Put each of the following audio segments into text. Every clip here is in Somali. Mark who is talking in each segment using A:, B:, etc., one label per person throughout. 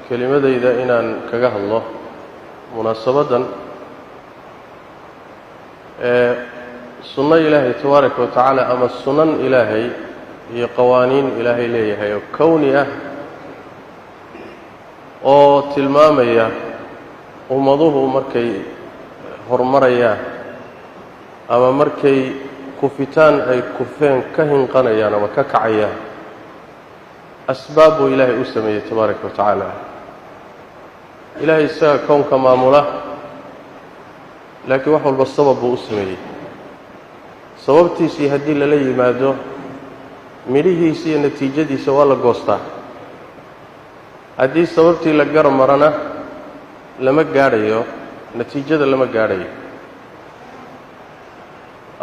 A: kelimadayda inaan kaga hadlo munaasabadan sunno ilaahay tabaaraka wa tacaala ama sunan ilaahay iyo qawaaniin ilaahay leeyahay oo kowni ah oo tilmaamaya ummaduhu markay horumarayaan ama markay kufitaan ay kufeen ka hinqanayaan ama ka kacayaan asbaab buu ilaahay u sameeyey tabaaraka wa tacaala ilaahay isaga kownka maamula laakiin wax walba sabab buu u sameeyey sababtiisii haddii lala yimaado midhihiisa iyo natiijadiisa waa la goostaa haddii sababtii la gar marana lama gaadhayo natiijada lama gaadhayo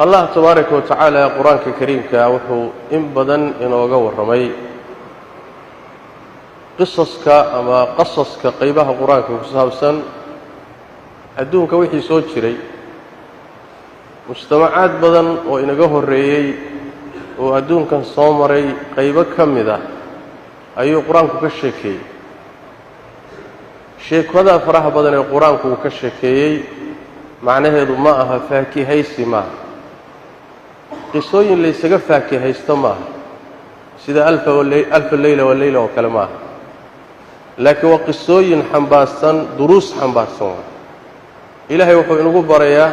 A: allah tabaaraka wa tacaala qur-aanka kariimka wuxuu in badan inooga warramay qisaska ama qasaska qaybaha qur-aanka ku saabsan adduunka wixii soo jiray mujtamacaad badan oo inaga horreeyey oo adduunkan soo maray qaybo ka mid ah ayuu qur-aanku ka sheekeeyey sheekada faraha badan ee qur-aanku uu ka sheekeeyey macnaheedu ma aha faakihaysi maaha qisooyin laysaga faakihaysto maaha sida alfa leyla waleyla oo kale maaha laakiin waa qisooyin xambaarsan duruus xambaarsan waa ilaahay wuxuu inagu barayaa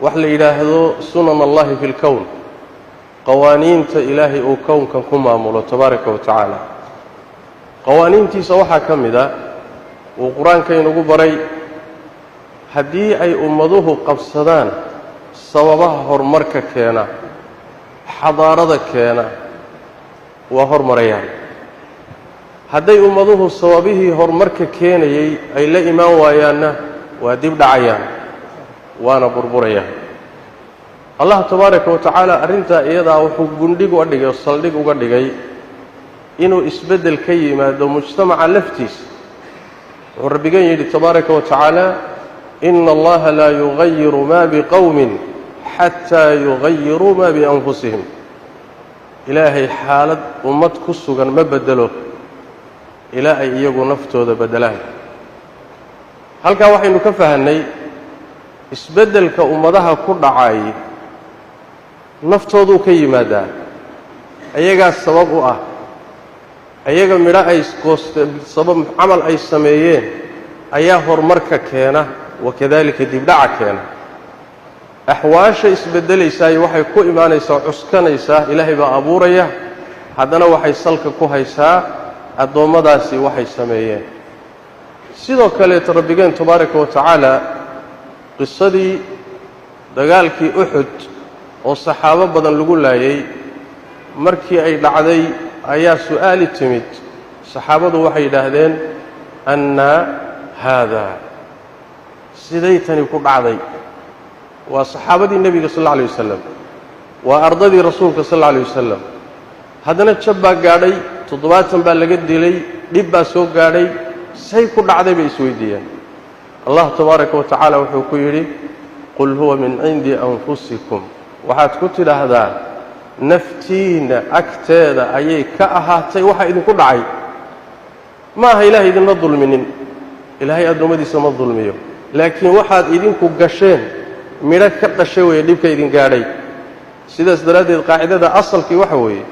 A: wax la yidhaahdo sunan allahi fi lkown qawaaniinta ilaahay uu kownkan ku maamulo tabaaraka wa tacaala qawaaniintiisa waxaa ka mid a uu qur-aanka inagu baray haddii ay ummaduhu qabsadaan sababaha horumarka keena xadaarada keena waa hormarayaan hadday ummaduhu sababihii horumarka keenayay ay la imaan waayaanna waa dib dhacayaan waana burburayaan allah tabaaraka wa tacaala arrintaa iyadaa wuxuu gundhig uga dhigay oo saldhig uga dhigay inuu isbeddel ka yimaado mujtamaca laftiisa wuxuu rabbigan yidhi tabaaraka wa tacaala ina allaha laa yugayiru ma biqowmin xataa yugayiruu ma bianfusihim ilaahay xaalad ummad ku sugan ma beddelo ilaa ay iyagu naftooda beddelaan halkaa waxaynu ka fahanay isbeddelka ummadaha ku dhacay naftooduu ka yimaadaa ayagaa sabab u ah ayaga midho ay sabab camal ay sameeyeen ayaa horumarka keena wakadalika dibdhaca keena axwaasha isbeddelaysaay waxay ku imaanaysaa cuskanaysaa ilaahay baa abuuraya haddana waxay salka ku haysaa addoommadaasi waxay sameeyeen sidoo kaleeta rabbigeen tabaaraka wa tacaala qisadii dagaalkii uxud oo saxaabo badan lagu laayay markii ay dhacday ayaa su'aali timid saxaabadu waxay yidhaahdeen annaa haadaa siday tani ku dhacday waa saxaabadii nebiga sal alla alay wasalam waa ardadii rasuulka sal alla alay wasalam haddana jab baa gaadhay 70 baa laga dilay dhib baa soo gaadhay say ku dhacday bay isweydiiyeen allah tabaaraka wa tacaala wuxuu ku yidhi qul huwa min cindi anfusikum waxaad ku tidhaahdaa naftiinna agteeda ayay ka ahaatay waxa idinku dhacay ma aha ilaahay idinma dulminin ilaahay addoommadiisa ma dulmiyo laakiin waxaad idinku gasheen midho ka dhashay weeye dhibka idin gaadhay sidaas daraaddeed qaacidada asalkii waxa weeye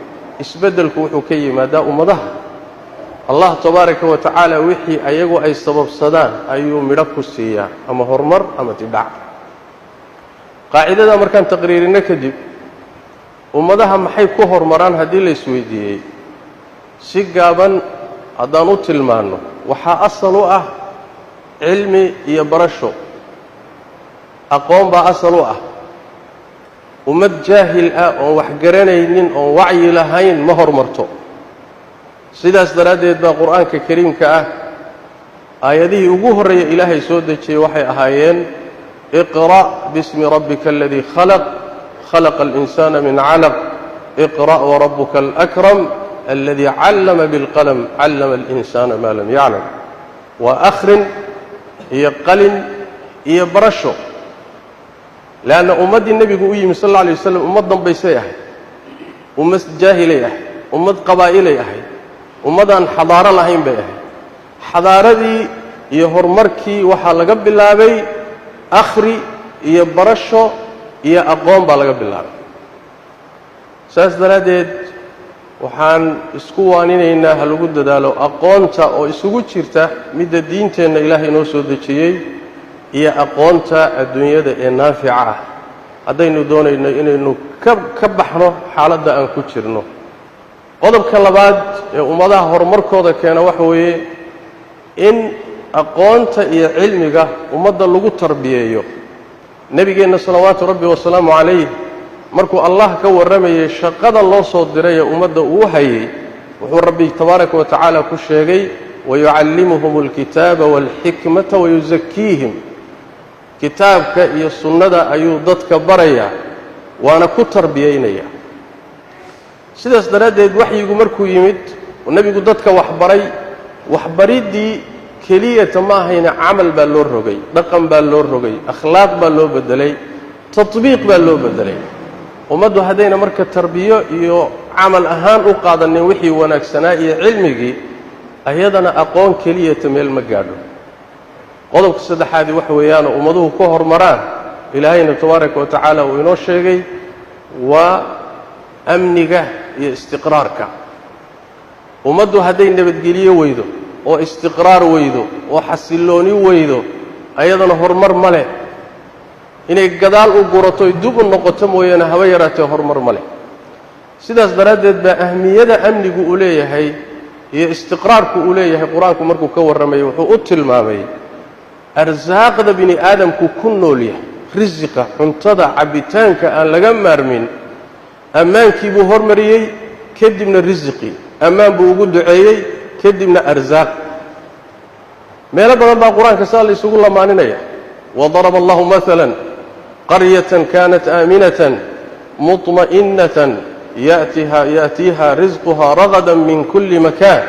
A: isbeddelku wuxuu ka yimaadaa ummadaha allah tabaaraka wa tacaala wixii ayagu ay sababsadaan ayuu midho ku siiyaa ama horumar ama dibdhac qaacidada markaan taqriirinno kadib ummadaha maxay ku horumaraan haddii la isweydiiyey si gaaban haddaan u tilmaanno waxaa asal u ah cilmi iyo barasho aqoon baa asal u ah ummad jaahil ah oon wax garanaynin oon wacyi lahayn ma horumarto sidaas daraaddeed baa qur'aanka kariimka ah aayadihii ugu horreeya ilaahay soo dejiyey waxay ahaayeen iqra' bismi rabbika aladii khalaq khalaqa alinsaana min calaq iqra' warabuka alakram aladii callama bilqalam callama alinsaana maa lam yaclam waa akhrin iyo qalin iyo barasho leanna ummaddii nebigu u yimi sal alla alay wasalam ummad dambaysay ahayd ummad jaahilay ahayd ummad qabaa'ilay ahayd ummadaan xadaaro lahayn bay ahayd xadaaradii iyo horumarkii waxaa laga bilaabay akhri iyo barasho iyo aqoon baa laga bilaabay saas daraaddeed waxaan isku waaninaynaa ha lagu dadaalo aqoonta oo isugu jirta midda diinteenna ilaahay inoo soo dejiyey iyo aqoonta adduunyada ee naafica ah haddaynu doonayno inaynu ka baxno xaaladda aan ku jirno qodobka labaad ee ummadaha horumarkooda keena waxa weeye in aqoonta iyo cilmiga ummadda lagu tarbiyeeyo nebigeenna salawaatu rabbi wasalaamu calayh markuu allah ka warramayay shaqada loo soo diray ee ummadda uu hayay wuxuu rabbi tabaaraka wa tacaala ku sheegay wayucallimuhum alkitaaba waalxikmata wayusakiihim kitaabka iyo sunnada ayuu dadka barayaa waana ku tarbiyaynayaa sidaas daraaddeed waxyigu markuu yimid oo nebigu dadka waxbaray waxbariddii keliyata ma ahayna camal baa loo rogay dhaqan baa loo rogay akhlaaq baa loo beddelay tatbiiq baa loo beddelay ummaddu haddayna marka tarbiyo iyo camal ahaan u qaadanin wixii wanaagsanaa iyo cilmigii ayadana aqoon keliyata meel ma gaadho qodobka saddexaadii waxa weeyaanoo ummaduhu ka hormaraan ilaahayna tabaaraka wa tacaala uu inoo sheegay waa amniga iyo istiqraarka ummaddu hadday nabadgelyo weydo oo istiqraar weydo oo xasillooni weydo ayadana horumar ma leh inay gadaal u gurato oy dib u noqoto mooyaane haba yaraatee horumar ma leh sidaas daraaddeed baa ahmiyada amnigu uu leeyahay iyo istiqraarku uu leeyahay qur-aanku markuu ka warramayay wuxuu u tilmaamay arsaaqda bini aadamku ku nool yahay risiqa cuntada cabbitaanka aan laga maarmin ammaankii buu hormariyey kadibna risiqii ammaan buu ugu duceeyey kadibna arsaaq meelo badan baa qur-aanka saa la isugu lamaaninaya wadaraba allahu maalan qaryatan kanat aaminatan muطma'innatan ya'tiiha risquha ragadan min kulli makan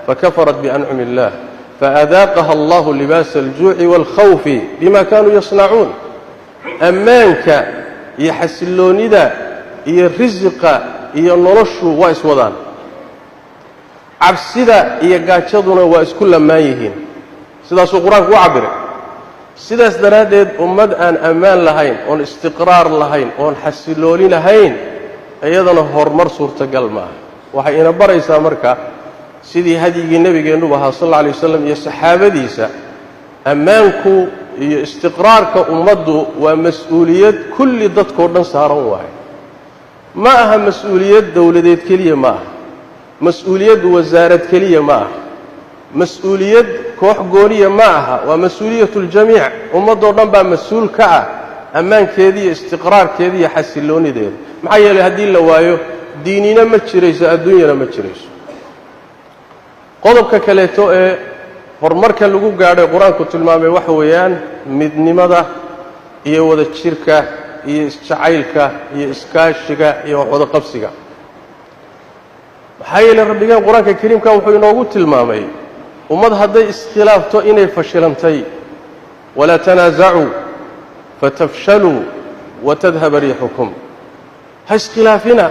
A: fakafarat biancumi illah faadaaqaha allahu libaasa aljuuci waalkhawfi bima kanuu yasnacuun ammaanka iyo xasilloonnida iyo risiqa iyo noloshu waa iswadaan cabsida iyo gaajaduna waa isku lamaan yihiin sidaasuu qur-aanku u cabbiray sidaas daraaddeed ummad aan ammaan lahayn oon istiqraar lahayn oon xasillooni lahayn iyadana horumar suurtagal maaha waxay ina baraysaa marka sidii hadyigii nebigeennuba ahaa sal alla alay wasalam iyo saxaabadiisa ammaanku iyo istiqraarka ummaddu waa mas-uuliyad kulli dadkoo dhan saaran waaye ma aha mas-uuliyad dowladeed keliya ma aha mas-uuliyad wasaarad keliya ma aha mas-uuliyad koox gooniya ma aha waa mas-uuliyatuljamiic ummaddoo dhan baa mas-uul ka ah ammaankeeda iyo istiqraarkeeda iyo xasilloonideeda maxaa yeelay haddii la waayo diinina ma jirayso adduunyana ma jirayso qodobka kaleeto ee horumarka lagu gaadhay qur-aanku tilmaamay waxa weeyaan midnimada iyo wada jirka iyo isjacaylka iyo iskaashiga iyo waxwada qabsiga maxaa yeelay rabbigeen qur-aanka kariimka wuxuu inoogu tilmaamay ummad hadday iskhilaafto inay fashilantay walaa tanaasacuu fatafshaluu watadhaba riixukum ha iskhilaafina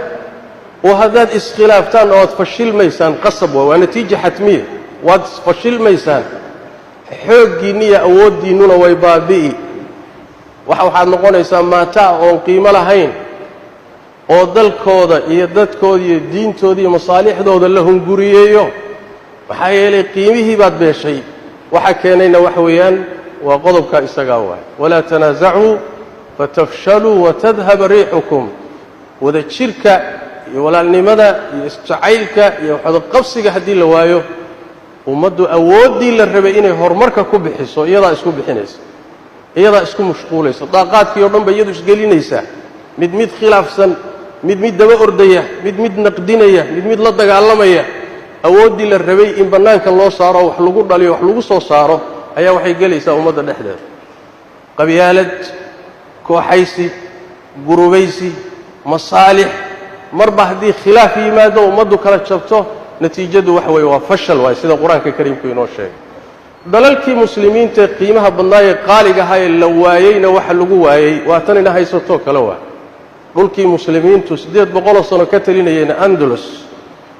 A: oo haddaad iskhilaaftaan oo aad fashilmaysaan qasab waa natiija xatmiya waad fashilmaysaan xooggiinna iyo awooddiinnuna way baabi'i waxaad noqonaysaa maataa oon qiimo lahayn oo dalkooda iyo dadkooda iyo diintooda iyo masaalixdooda la hunguriyeeyo maxaa yeelay qiimihii baad beeshay waxa keenayna waxa weeyaan waa qodobkaa isagaa waay walaa tanaasacuu fatafshaluu watadhaba riixukum wada jirka iyo walaalnimada iyo isjacaylka iyo waxwadaqabsiga haddii la waayo ummaddu awooddii la rabay inay horumarka ku bixiso iyadaa isku bixinaysa iyadaa isku mashquulaysa daaqaadkii oo dhan ba iyadu isgelinaysaa mid khilaafsan mid daba ordaya mid naqdinaya mid la dagaalamaya awooddii la rabay in bannaanka loo saaro wax lagu dhaliyo wax lagu soo saaro ayaa waxay gelaysaa ummadda dhexdeeda qabyaalad kooxaysi gurubaysi masaalix marba haddii khilaaf yimaado ummaddu kala jabto natiijadu waxa weeye waa fashal waay sida qur-aanka kariimku inoo sheegay dalalkii muslimiintae qiimaha badnaayee qaaligahaee la waayeyna waxa lagu waayey waa tan ina haysatoo kale waa dhulkii muslimiintu 800 sano ka talinayeen andalus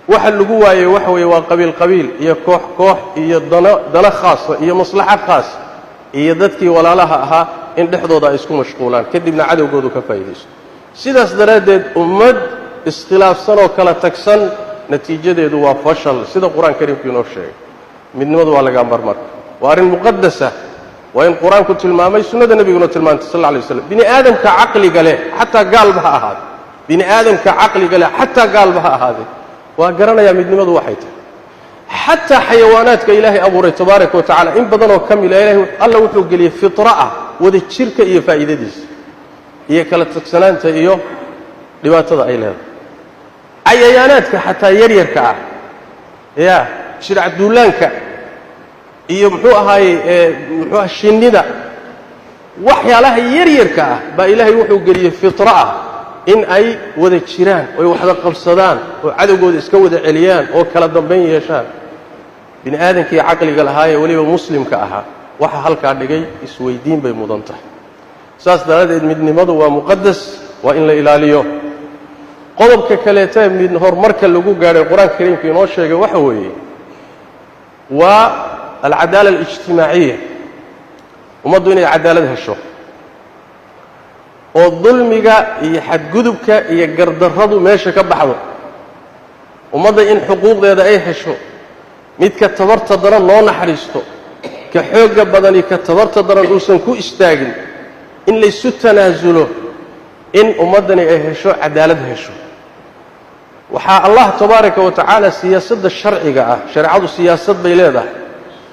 A: waxa lagu waayay waxa weeye waa qabiil iyo koox iyo dana khaas iyo maslaxa khaas iyo dadkii walaalaha ahaa in dhexdooda ay isku mashquulaan kadibna cadowgoodu ka faa'iideysto sidaas daraadeed ummad iskhilaafsan oo kala tagsan natiijadeedu waa fashal sida quraan kariimku inoo sheegay midnimadu waa laga marmar waa arin muqaddasa waa in quraanku tilmaamay sunnada nabiguna tilmaantay sallallahu alayhi wasallam bini aadamka aqliga leh hatta gaalba ha ahaado bini aadamka aqliga leh hatta gaalba ha ahaado waa garanaya midnimadu waxay tahay hatta xayawaanaadka ilaahay abuuray tabaaraka wa taala in badan oo kamil ilaahay alla wuxuu geliyay fitra'a wada jirka iyo faa'iidadiisa iyo kala tagsanaanta iyo dhibaatada ay leedahay cayayaanaadka hatta yaryarka ah ya shirca duulaanka iyo muxuu ahaayay shinnida waxyaalaha yaryarka ah baa ilaahay wuxuu geliyay fitra'a in ay wada jiraan oo waxda qabsadaan oo cadawgooda iska wada celiyaan oo kala dambeyn yeeshaan bini aadamkii aqliga lahaayay waliba muslimka ahaa waxa halka dhigay isweydiin bay mudan tahay saas daradeed midnimadu waa muqaddas waa in la ilaaliyo qodobka kale ee mid horumarka lagu gaaray quraanka kariimka inoo sheegay waxa weeye waa al-adala al-ijtimaa'iyya umadu inay cadaalad hesho oo dulmiga iyo xadgudubka iyo gardarradu meesha ka baxdo umada in xuquuqdeeda ay hesho midka tabarta daran loo naxariisto ka xooga badan iyo ka tabarta daran uusan ku istaagin in la isu tanaasulo in umadani ay hesho cadaalad hesho waxa Allah tabaaraka wa taala siyaasadda sharciga ah shariicadu siyaasad bay leedahay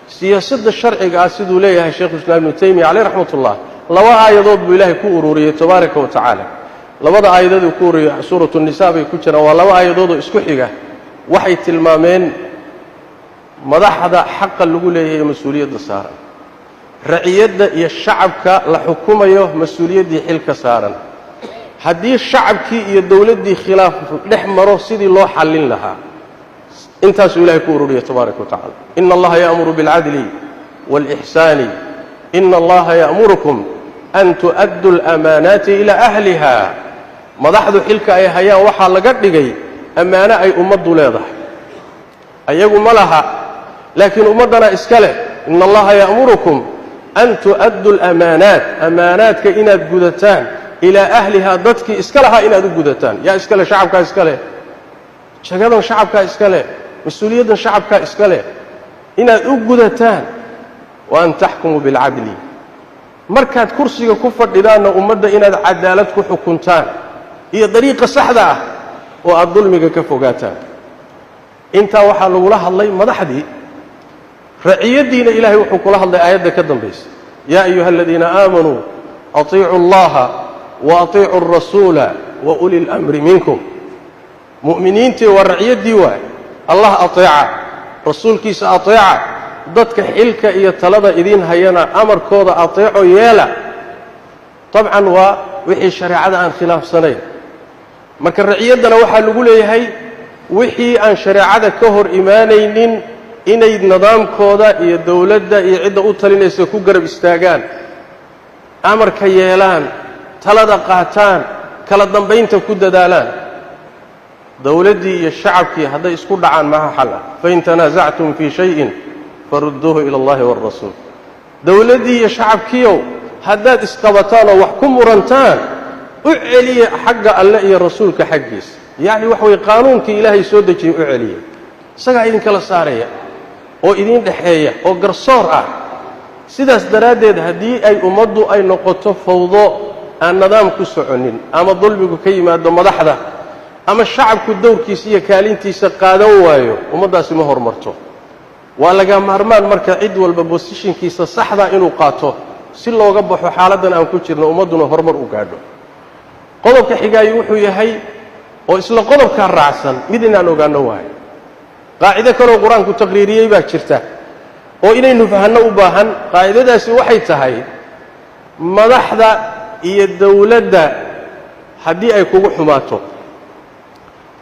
A: siyaasadda sharciga ah sidoo leeyahay Sheekh Islaam Ibn Taymiyyah alayhi rahmatullah laba aayadood buu ilaahay ku ururiyay tabaaraka wa taala labada aayadood ku ururiyay suuratu an-nisaa bay ku jiraan waa laba aayadood oo isku xiga waxay tilmaameen madaxda xaq lagu leeyahay mas'uuliyadda saaran ra'iyada iyo shacabka la xukumayo mas'uuliyadii xilka saaran haddii shacabkii iyo dawladdii khilaaf dhex maro sidii loo xallin lahaa intaas ilaahay ku ururiyay tabaaraka wa taala inna allaha ya'muru bil 'adli wal ihsani inna allaha ya'murukum an tu'addu al-amanati ila ahliha madaxdu xilka ay hayaan waxa laga dhigay amaana ay ummaddu leedahay ayagu malaha laakiin ummadana iska leh inna allaha ya'murukum an tu'addu al-amanat amanaatka inaad gudataan ila ahliha dadki iska laha inaad u gudataan yaa iska leh shacabka iska leh shaqadan shacabka iska leh mas'uuliyadda shacabka iska leh inaad u gudataan wa an tahkumu bil 'adli markaad kursiga ku fadhidaana ummadda inaad cadaalad ku xukuntaan iyo dariiqa saxda ah oo aad dulmiga ka fogaataan inta waxa lagu la hadlay madaxdii ra'iyadiina ilaahay wuxuu kula hadlay aayadda ka dambaysa yaa ayyuhalladina aamanu atii'u allaha wa atii'u ar-rasula wa ulil amri minkum mu'miniintii wa ra'iyadii waa allah atii'a rasuulkiisa atii'a dadka xilka iyo talada idin hayana amarkooda atiico yeela tabcan waa wixii shariicada aan khilaafsanayn marka ra'iyadana waxa lagu leeyahay wixii aan shariicada ka hor iimaanaynin inay nidaamkooda iyo dawladda iyo cidda u talinaysa ku garab istaagaan amarka yeelaan talada qaataan kala dambeynta ku dadaalaan dawladdii iyo shacabkii hadday isku dhacaan ma xal ah fa in tanaaza'tum fi shay'in farudduhu ila allahi war rasuul dawladdii iyo shacabkiiyo haddaad isqabataan oo wax ku murantaan u celiya xagga alle iyo rasuulka xaggiisa yani wax way qaanuunkii ilaahay soo dejiyay u celiya isaga idin kala saaraya oo idin dhaxeeya oo garsoor ah sidaas daraadeed haddii ay ummaddu ay noqoto fawdo aan nidaam ku soconin ama dulmigu ka yimaado madaxda ama shacabku dowrkiisa iyo kaalintiisa qaadan waayo ummaddaasi ma hormarto waa laga maarmaan marka cid walba positionkiisa saxda inuu qaato si looga baxo xaaladdan aan ku jirno ummaduna hormar u gaadho qodobka xigaayi wuxuu yahay oo isla qodobka raacsan mid inaan ogaano waayo qaacido kale oo quraanku taqriiriyay baa jirta oo inaynu fahanno u baahan qaacidadaasi waxay tahay madaxda iyo dawladda haddii ay kugu xumaato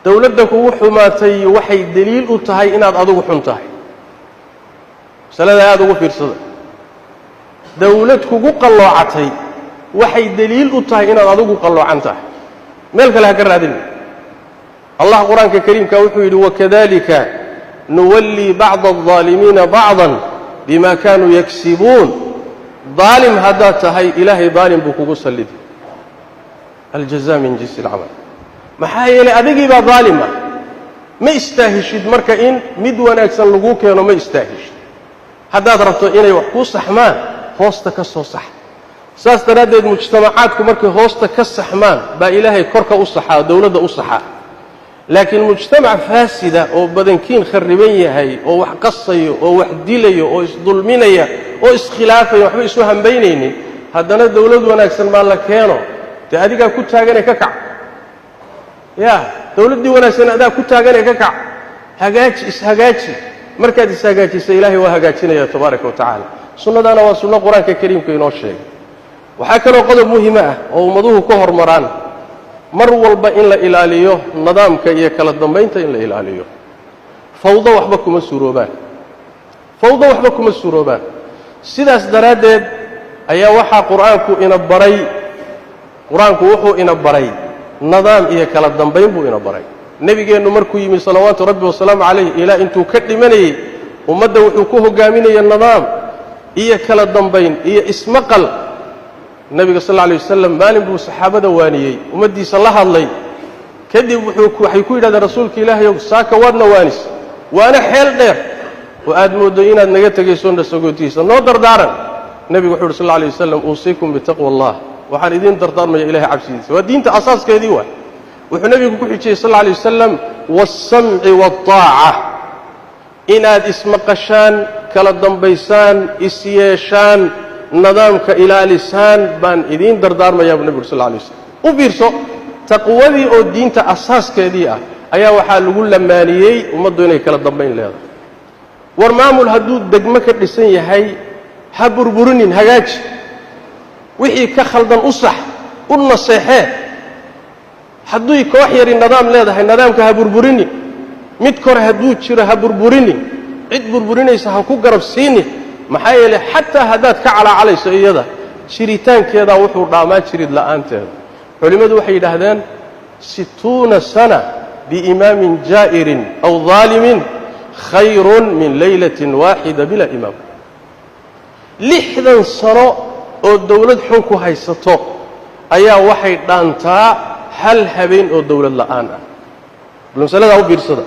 A: dawladda kugu xumaatay waxay daliil u tahay inaad adigu xun tahay masalada aad ugu fiirsada dawlad kugu qalloocatay waxay daliil u tahay inaad adigu qalloocan tahay meel kale ha ka raadin الله قرآن كريم كوحيد وكذلك نولي بعض الظالمين بعضا بما كانوا يكسبون ظالم هذا تهي إلهي ظالم بكوكو سلدي الجزاء من جنس العمل ما حايل أدقي ظالمة ما استاهشد مركا إن مدوانا يكسن لقوك يانو ما استاهشد هذا ضربتو إني وحكو صحمان هوستا كسو صح ساس تردد مجتمعاتكم مركا هوستا كالصحمان با إلهي كوركا أصحا دولة أصحا لكن مجتمع فاسدة أو بدنكين خربية هاي أو وحقصية أو وحديلية أو ظلمينية أو إسخلافية وحبي إسوهم بينيني هذا دولة وناكسن مالك كيانو تأديك كنت هاقاني ككع يا دولة دي وناكسن أدا كنت هاقاني ككع هاقاتي إسهاقاتي مركز إسهاقاتي سإلهي وهاقاتينا يا تبارك وتعالى سنة دانا وسنة قرآن كريم كينو الشيء وحاكنا قدر مهمة أو مضوه كهر مران مر والبا إن لا إلاليو نظام كي كلا الضمبين إن لا إلاليو فوضى وحبكم السروبان فوضى وحبكم السروبان سيداس درادد أيا وحا قرآنكو إن بري قرآنكو وحو إن بري نظام إيا كلا الضمبين بو إن بري نبي إنه مركو يمي صلوات ربي والسلام عليه إلى أنتو كلمني ومدى وحوكوه قاميني النظام إيا كلا الضمبين إيا اسمقل النبي صلى الله عليه وسلم مالين بو صحابة وانيي ومدي صلى الله عليه كدب وحيكو إلى رسولك إلهي ساكا وادنا وانس وانا حيل دير وآدمو دينا نغتا قيسون سقوتيسا نودر دارا النبي صلى الله عليه وسلم أوصيكم بتقوى الله وحان إذين دردار ما إلهي عبسيديس ودين تأساس كذيوة وحنبي صلى الله عليه وسلم والسمع والطاعة إناد اسم قشان كلا الضنبيسان إسياشان نظامك إلى لسان بان إذين دردار ما يابن النبي صلى الله عليه وسلم وبيرسو تقوذي أو الدين تأساس كذيئة أيا وحال لقول لمانيي ومدوني كلا الضنبين لهذا ورمامو الهدود دقمك اللسان يهي هبربرنين هجاج وحي كخلدن أصح والنصيحة حدوي كوحيري النظام لهذا النظام كهبربرني متكر هدود شر هبربرني عد بربرني سحكو قرب سيني محايلة حتى هدات كعلى علي سيدة شريتان كذا وحور دامات شريد لآنته علماء وحي دهدان 60 سنة بإمام جائر أو ظالم خير من ليلة واحدة بلا إمام لحدا صنع الدولة حنكو هايستو أيا وحي دانتا هل هبين الدولة لآنا بالمسألة أو بيرصدا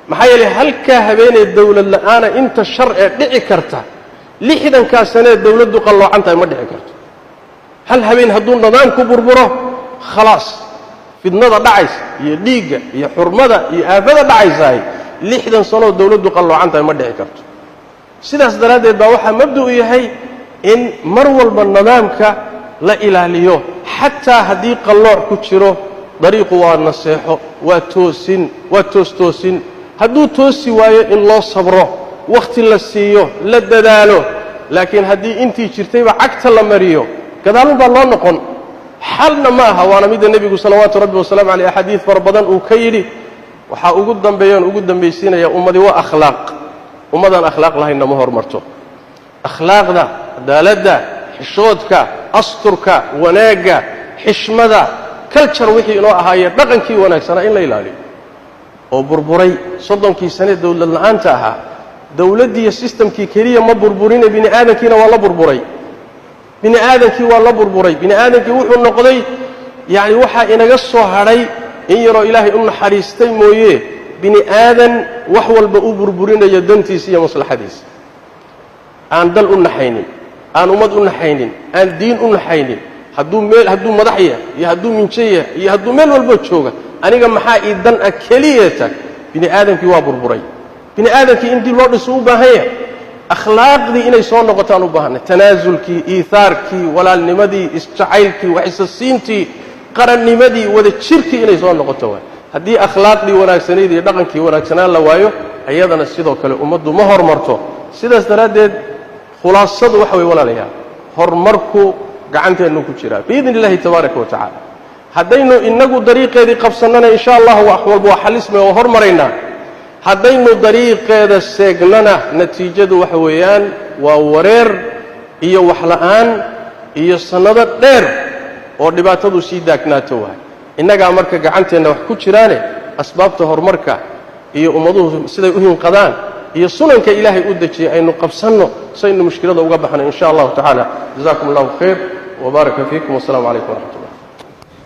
A: محايلة هل كهبين الدولة لآنا انت الشرع دعي كرتا لحدا كاسنة الدولة قالوا عنها ما دعي كرتا هل هبين هدون نظام كبربره خلاص في النظر دعيس يديق يحرمدا يآفدا دعيس هاي لحدا صنو الدولة قالوا عنها ما دعي كرتا سيداس درادة باوحا مبدو هي إن مرول بالنظامك لا إله ليه حتى هديق الله كتشره طريقه والنصيحه وتوسين هدو توسي وايه إن الله صبره وقت الله سييه لا دداله لكن هدي انتي جرتيبا عقتا لمريو كذلك بالله نقول حالنا معها وانا ميد النبي صلوات ربي وسلام عليه أحاديث فربضان وكيري وحا أقدم بيان أقدم بيسينا يا أمدي وأخلاق أمدان أخلاق لها إنما هرمرتو أخلاق ذا دالدا حشودك أسطرك وناقا حشمدا كالتشر وحي إنو أهاية دقنكي وناكسنا إلا إلالي وبربري صدنكي سنة دولة لأنتها دولدي السيستم كي كريه ما بربرين بني آدم كينا والله بربري بني آدم كي والله بربري بني آدم كي وحو النقضي يعني وحا إنا قصوا هري إن يرى إلهي أن حريستي مويه بني آدم وحو البقو بربرين يدنتي سيا مصلحة ديس آن دل أنحينين آن أمد أنحينين آن دين أنحينين هدو ميل هدو مضحية يهدو من شيء يهدو ميل والبوتشوغة أنا قم حائي الدن أكليتك بني آدم كي وابربري بني آدم كي إندي الله رسوبة هي أخلاق دي إني صور نقطان وبهنا تنازلكي إيثاركي ولا النمدي استعيلكي وحساسينتي قرن نمدي وذا الشركي إني صور نقطان هدي أخلاق دي وناكسني دي دقنكي وناكسنان لوايو أيضا السيدو كالي أمدو مهر مرتو سيدا استرادد خلاصة وحوي ولا ليها هرمركو قعنتي أنكو جرا بإذن الله تبارك وتعالى هدينو إنكو طريقة دي قفصننا إن شاء الله وأحوال بوحل اسمه وهرمرينا هدينو طريقة دي سيقننا نتيجة وحويان وورير إيا وحلقان إيا السنة دير ودباتدو سيداك ناتوها إنك أمرك قعنتي أنه وحكو جراني asbaabta horumarka iyo ummaduhu siday u hinqadaan iyo sunanka ilaahay u dejiyay aynu qabsanno saynu mushkilada uga baxno insha Allah ta'ala jazakumullahu khair wa baraka fiikum wa assalamu alaykum wa rahmatullahi